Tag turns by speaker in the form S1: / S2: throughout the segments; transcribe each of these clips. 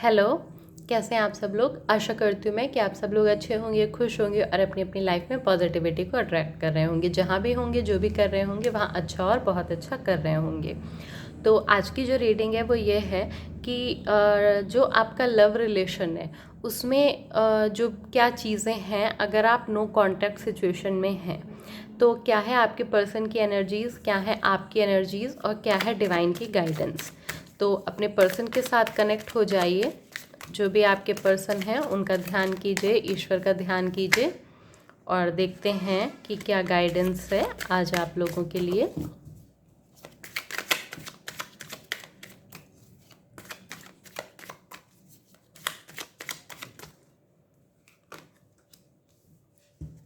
S1: Hello. कैसे हैं आप सब लोग। आशा करती हूँ मैं कि आप सब लोग अच्छे होंगे, खुश होंगे और अपनी अपनी लाइफ में पॉजिटिविटी को अट्रैक्ट कर रहे होंगे। जहाँ भी होंगे, जो भी कर रहे होंगे, वहाँ अच्छा और बहुत अच्छा कर रहे होंगे। तो आज की जो रीडिंग है वो ये है कि जो आपका लव रिलेशन है उसमें जो क्या चीज़ें हैं, अगर आप नो कांटेक्ट सिचुएशन में हैं तो क्या है आपके पर्सन की एनर्जीज़, क्या है आपकी एनर्जीज़ और क्या है डिवाइन की गाइडेंस। तो अपने पर्सन के साथ कनेक्ट हो जाइए। जो भी आपके पर्सन हैं उनका ध्यान कीजिए, ईश्वर का ध्यान कीजिए और देखते हैं कि क्या गाइडेंस है आज आप लोगों के लिए।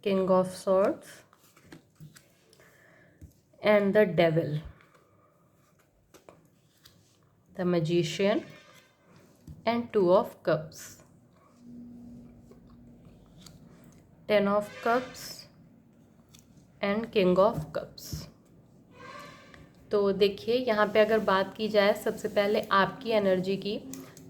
S1: King of swords and the devil, the magician and two of cups, 10 of cups and king of cups। तो देखिए यहाँ पे अगर बात की जाए सबसे पहले आपकी एनर्जी की,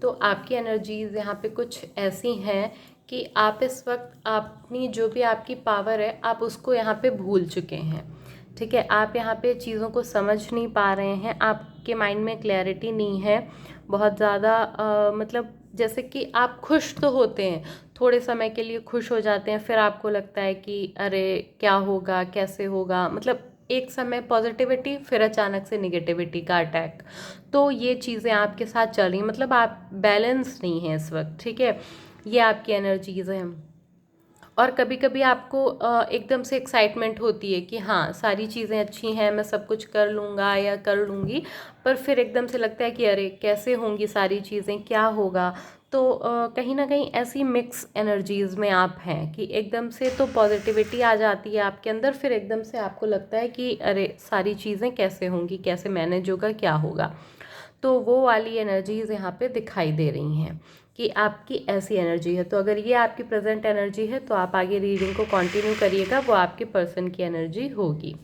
S1: तो आपकी एनर्जीज यहाँ पे कुछ ऐसी हैं कि आप इस वक्त अपनी जो भी आपकी पावर है आप उसको यहाँ पे भूल चुके हैं। ठीक है, आप यहाँ पे चीज़ों को समझ नहीं पा रहे हैं, आपके माइंड में क्लैरिटी नहीं है बहुत ज़्यादा। मतलब जैसे कि आप खुश तो होते हैं, थोड़े समय के लिए खुश हो जाते हैं, फिर आपको लगता है कि अरे क्या होगा, कैसे होगा, मतलब एक समय पॉजिटिविटी फिर अचानक से निगेटिविटी का अटैक। तो ये चीज़ें आपके साथ चल रही हैं, मतलब आप बैलेंस नहीं हैं इस वक्त। ठीक है, ये आपकी एनर्जीज हैं। और कभी कभी आपको एकदम से एक्साइटमेंट होती है कि हाँ सारी चीज़ें अच्छी हैं, मैं सब कुछ कर लूँगा या कर लूँगी, पर फिर एकदम से लगता है कि अरे कैसे होंगी सारी चीज़ें, क्या होगा। तो कहीं ना कहीं ऐसी मिक्स एनर्जीज़ में आप हैं कि एकदम से तो पॉजिटिविटी आ जाती है आपके अंदर, फिर एकदम से आपको लगता है कि अरे सारी चीज़ें कैसे होंगी, कैसे मैनेज होगा, क्या होगा। तो वो वाली एनर्जीज यहाँ पे दिखाई दे रही हैं कि आपकी ऐसी एनर्जी है। तो अगर ये आपकी प्रेजेंट एनर्जी है तो आप आगे रीडिंग को कंटिन्यू करिएगा, वो आपके पर्सन की एनर्जी होगी।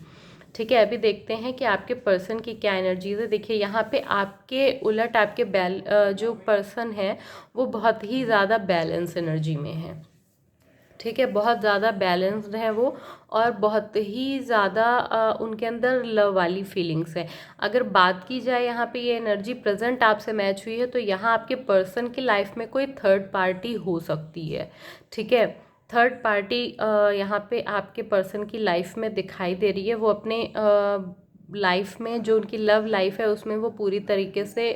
S1: ठीक है, अभी देखते हैं कि आपके पर्सन की क्या एनर्जीज है। देखिए यहाँ पे आपके उलट आपके जो पर्सन है वो बहुत ही ज़्यादा बैलेंस एनर्जी में है। ठीक है, बहुत ज़्यादा बैलेंस्ड है वो और बहुत ही ज़्यादा उनके अंदर लव वाली फीलिंग्स है। अगर बात की जाए यहाँ पे ये एनर्जी प्रेजेंट आपसे मैच हुई है तो यहाँ आपके पर्सन की लाइफ में कोई थर्ड पार्टी हो सकती है। ठीक है, थर्ड पार्टी यहाँ पे आपके पर्सन की लाइफ में दिखाई दे रही है। वो अपने लाइफ में जो उनकी लव लाइफ है उसमें वो पूरी तरीके से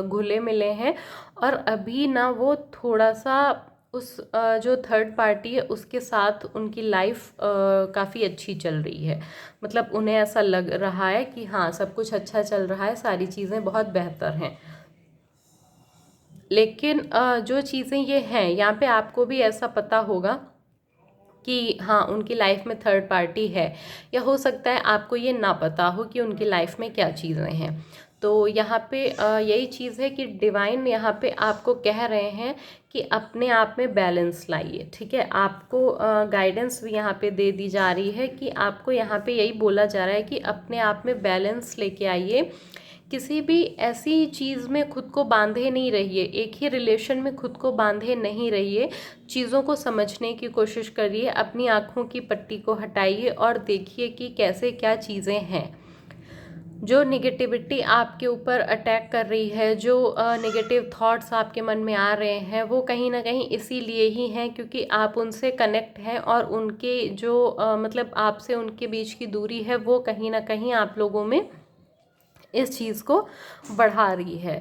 S1: घुले मिले हैं और अभी ना वो थोड़ा सा उस जो थर्ड पार्टी है उसके साथ उनकी लाइफ काफ़ी अच्छी चल रही है। मतलब उन्हें ऐसा लग रहा है कि हाँ सब कुछ अच्छा चल रहा है, सारी चीज़ें बहुत बेहतर हैं। लेकिन जो चीज़ें ये हैं यहाँ पे आपको भी ऐसा पता होगा कि हाँ उनकी लाइफ में थर्ड पार्टी है, या हो सकता है आपको ये ना पता हो कि उनकी लाइफ में क्या चीज़ें हैं। तो यहाँ पे यही चीज़ है कि डिवाइन यहाँ पे आपको कह रहे हैं कि अपने आप में बैलेंस लाइए। ठीक है, आपको गाइडेंस भी यहाँ पे दे दी जा रही है कि आपको यहाँ पे यही बोला जा रहा है कि अपने आप में बैलेंस लेके आइए। किसी भी ऐसी चीज़ में खुद को बांधे नहीं रहिए, एक ही रिलेशन में खुद को बांधे नहीं रहिए। चीज़ों को समझने की कोशिश करिए, अपनी आँखों की पट्टी को हटाइए और देखिए कि कैसे क्या चीज़ें हैं। जो निगेटिविटी आपके ऊपर अटैक कर रही है, जो नेगेटिव थॉट्स आपके मन में आ रहे हैं, वो कहीं ना कहीं इसीलिए ही हैं क्योंकि आप उनसे कनेक्ट हैं और उनके जो मतलब आपसे उनके बीच की दूरी है वो कहीं ना कहीं आप लोगों में इस चीज़ को बढ़ा रही है।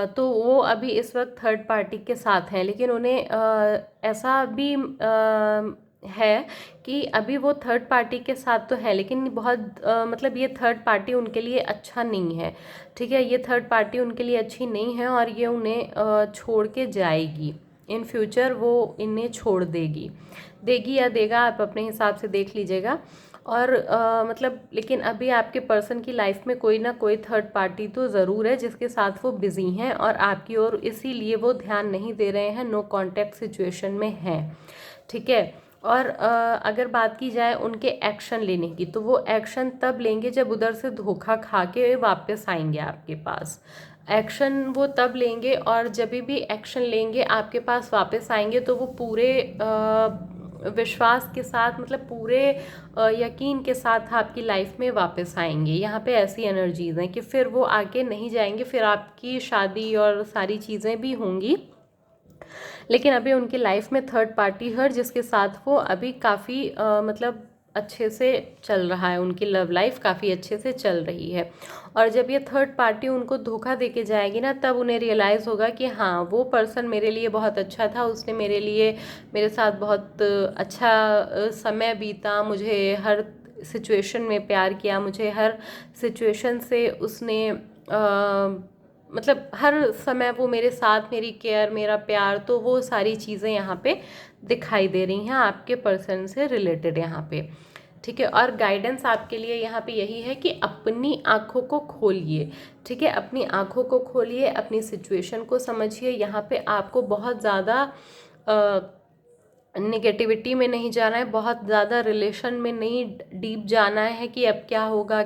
S1: तो वो अभी इस वक्त थर्ड पार्टी के साथ हैं, लेकिन उन्हें ऐसा भी है कि अभी वो थर्ड पार्टी के साथ तो है लेकिन बहुत मतलब ये थर्ड पार्टी उनके लिए अच्छा नहीं है। ठीक है, ये थर्ड पार्टी उनके लिए अच्छी नहीं है और ये उन्हें छोड़ के जाएगी। इन फ्यूचर वो इन्हें छोड़ देगी, देगी या देगा आप अपने हिसाब से देख लीजिएगा। और मतलब लेकिन अभी आपके पर्सन की लाइफ में कोई ना कोई थर्ड पार्टी तो ज़रूर है जिसके साथ वो बिजी हैं और आपकी ओर इसीलिए वो ध्यान नहीं दे रहे हैं, नो कांटेक्ट सिचुएशन में हैं। ठीक है, और अगर बात की जाए उनके एक्शन लेने की तो वो एक्शन तब लेंगे जब उधर से धोखा खा के वापस आएंगे आपके पास। एक्शन वो तब लेंगे और जब भी एक्शन लेंगे आपके पास वापस आएंगे तो वो पूरे विश्वास के साथ, मतलब पूरे यकीन के साथ आपकी लाइफ में वापस आएंगे। यहाँ पे ऐसी एनर्जीज हैं कि फिर वो आगे नहीं जाएंगे, फिर आपकी शादी और सारी चीज़ें भी होंगी, लेकिन अभी उनकी लाइफ में थर्ड पार्टी है जिसके साथ वो अभी काफ़ी मतलब अच्छे से चल रहा है, उनकी लव लाइफ काफ़ी अच्छे से चल रही है। और जब ये थर्ड पार्टी उनको धोखा दे के जाएगी ना, तब उन्हें रियलाइज़ होगा कि हाँ, वो पर्सन मेरे लिए बहुत अच्छा था, उसने मेरे लिए, मेरे साथ बहुत अच्छा समय बीता, मुझे हर सिचुएशन में प्यार किया, मुझे हर सिचुएशन से उसने मतलब हर समय वो मेरे साथ, मेरी केयर, मेरा प्यार, तो वो सारी चीज़ें यहाँ पे दिखाई दे रही हैं आपके पर्सन से रिलेटेड यहाँ पे। ठीक है, और गाइडेंस आपके लिए यहाँ पे यही है कि अपनी आँखों को खोलिए। ठीक है, अपनी आँखों को खोलिए, अपनी सिचुएशन को समझिए। यहाँ पे आपको बहुत ज़्यादा नेगेटिविटी में नहीं जाना है, बहुत ज़्यादा रिलेशन में नहीं डीप जाना है कि अब क्या होगा,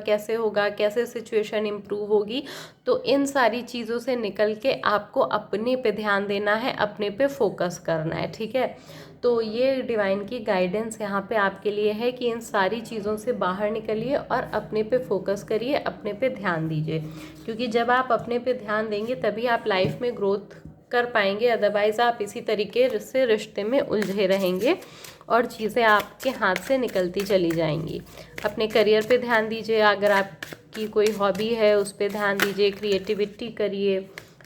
S1: कैसे सिचुएशन इम्प्रूव होगी। तो इन सारी चीज़ों से निकल के आपको अपने पे ध्यान देना है, अपने पे फोकस करना है। ठीक है, तो ये डिवाइन की गाइडेंस यहाँ पे आपके लिए है कि इन सारी चीज़ों से बाहर निकलिए और अपने पे फोकस करिए, अपने पे ध्यान दीजिए, क्योंकि जब आप अपने पे ध्यान देंगे तभी आप लाइफ में ग्रोथ कर पाएंगे। अदरवाइज़ आप इसी तरीके से रिश्ते में उलझे रहेंगे और चीज़ें आपके हाथ से निकलती चली जाएंगी। अपने करियर पे ध्यान दीजिए, अगर आपकी कोई हॉबी है उस पर ध्यान दीजिए, क्रिएटिविटी करिए।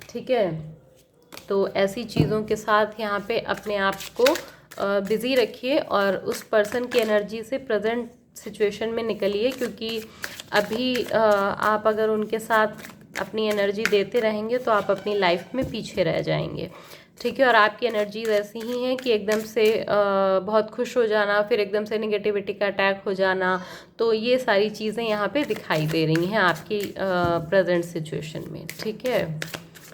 S1: ठीक है, तो ऐसी चीज़ों के साथ यहाँ पे अपने आप को बिज़ी रखिए और उस पर्सन की एनर्जी से प्रेजेंट सिचुएशन में निकलिए, क्योंकि अभी आप अगर उनके साथ अपनी एनर्जी देते रहेंगे तो आप अपनी लाइफ में पीछे रह जाएंगे। ठीक है, और आपकी एनर्जीज ऐसी ही हैं कि एकदम से बहुत खुश हो जाना, फिर एकदम से नेगेटिविटी का अटैक हो जाना, तो ये सारी चीज़ें यहाँ पे दिखाई दे रही हैं आपकी प्रेजेंट सिचुएशन में। ठीक है,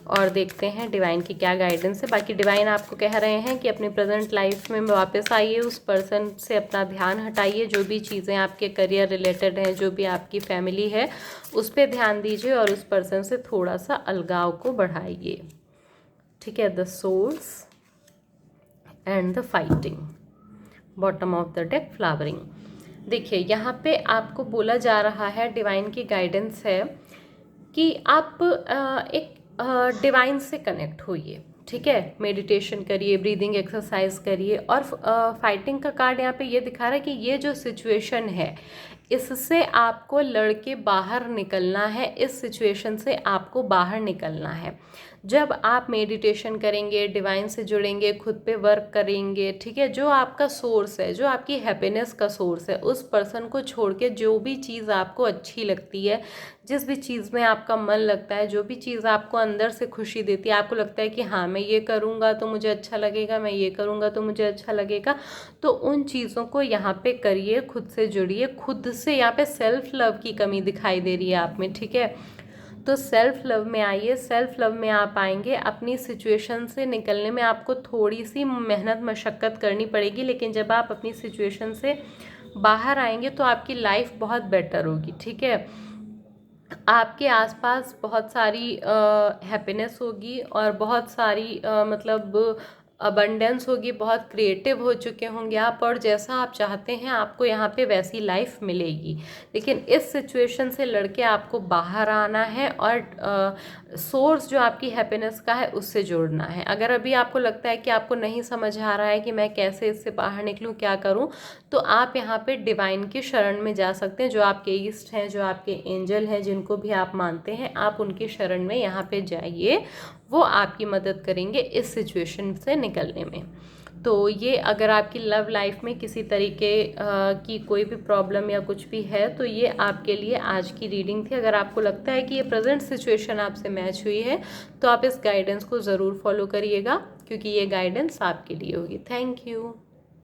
S1: और देखते हैं डिवाइन की क्या गाइडेंस है। बाकी डिवाइन आपको कह रहे हैं कि अपनी प्रेजेंट लाइफ में वापस आइए, उस पर्सन से अपना ध्यान हटाइए, जो भी चीज़ें आपके करियर रिलेटेड हैं, जो भी आपकी फैमिली है, उस पर ध्यान दीजिए और उस पर्सन से थोड़ा सा अलगाव को बढ़ाइए। ठीक है, the source and the fighting, bottom of the deck flowering. देखिए, यहाँ पे आपको बोला जा रहा है, डिवाइन की गाइडेंस है कि आप एक डिवाइन से कनेक्ट होइए। ठीक है, मेडिटेशन करिए, ब्रीदिंग एक्सरसाइज करिए। और फाइटिंग का कार्ड यहाँ पे ये दिखा रहा है कि ये जो सिचुएशन है इससे आपको लड़के बाहर निकलना है, इस सिचुएशन से आपको बाहर निकलना है। जब आप मेडिटेशन करेंगे, डिवाइन से जुड़ेंगे, खुद पे वर्क करेंगे, ठीक है, जो आपका सोर्स है, जो आपकी हैप्पीनेस का सोर्स है, उस पर्सन को छोड़ के जो भी चीज़ आपको अच्छी लगती है, जिस भी चीज़ में आपका मन लगता है, जो भी चीज़ आपको अंदर से खुशी देती है, आपको लगता है कि हाँ, मैं ये करूँगा तो मुझे अच्छा लगेगा, मैं ये करूँगा तो मुझे अच्छा लगेगा, तो उन चीज़ों को यहाँ पे करिए, खुद से जुड़िए। खुद से यहाँ पे सेल्फ लव की कमी दिखाई दे रही है आप में। ठीक है, तो सेल्फ लव में आइए। सेल्फ लव में आप आएंगे, अपनी सिचुएशन से निकलने में आपको थोड़ी सी मेहनत मशक्क़त करनी पड़ेगी, लेकिन जब आप अपनी सिचुएशन से बाहर आएंगे तो आपकी लाइफ बहुत बेटर होगी। ठीक है, आपके आसपास बहुत सारी हैप्पीनेस होगी और बहुत सारी मतलब अबंडेंस होगी, बहुत क्रिएटिव हो चुके होंगे आप, और जैसा आप चाहते हैं आपको यहाँ पे वैसी लाइफ मिलेगी। लेकिन इस सिचुएशन से लड़के आपको बाहर आना है और सोर्स जो आपकी हैप्पीनेस का है उससे जोड़ना है। अगर अभी आपको लगता है कि आपको नहीं समझ आ रहा है कि मैं कैसे इससे बाहर निकलूँ, क्या करूँ, तो आप यहाँ पे डिवाइन की शरण में जा सकते हैं। जो आपके ईस्ट हैं, जो आपके एंजल हैं, जिनको भी आप मानते हैं, आप उनकी शरण में यहाँ पे जाइए, वो आपकी मदद करेंगे इस सिचुएशन से निकलने में। तो ये अगर आपकी लव लाइफ में किसी तरीके की कोई भी प्रॉब्लम या कुछ भी है, तो ये आपके लिए आज की रीडिंग थी। अगर आपको लगता है कि ये प्रेजेंट सिचुएशन आपसे मैच हुई है तो आप इस गाइडेंस को ज़रूर फॉलो करिएगा, क्योंकि ये गाइडेंस आपके लिए होगी। Thank you.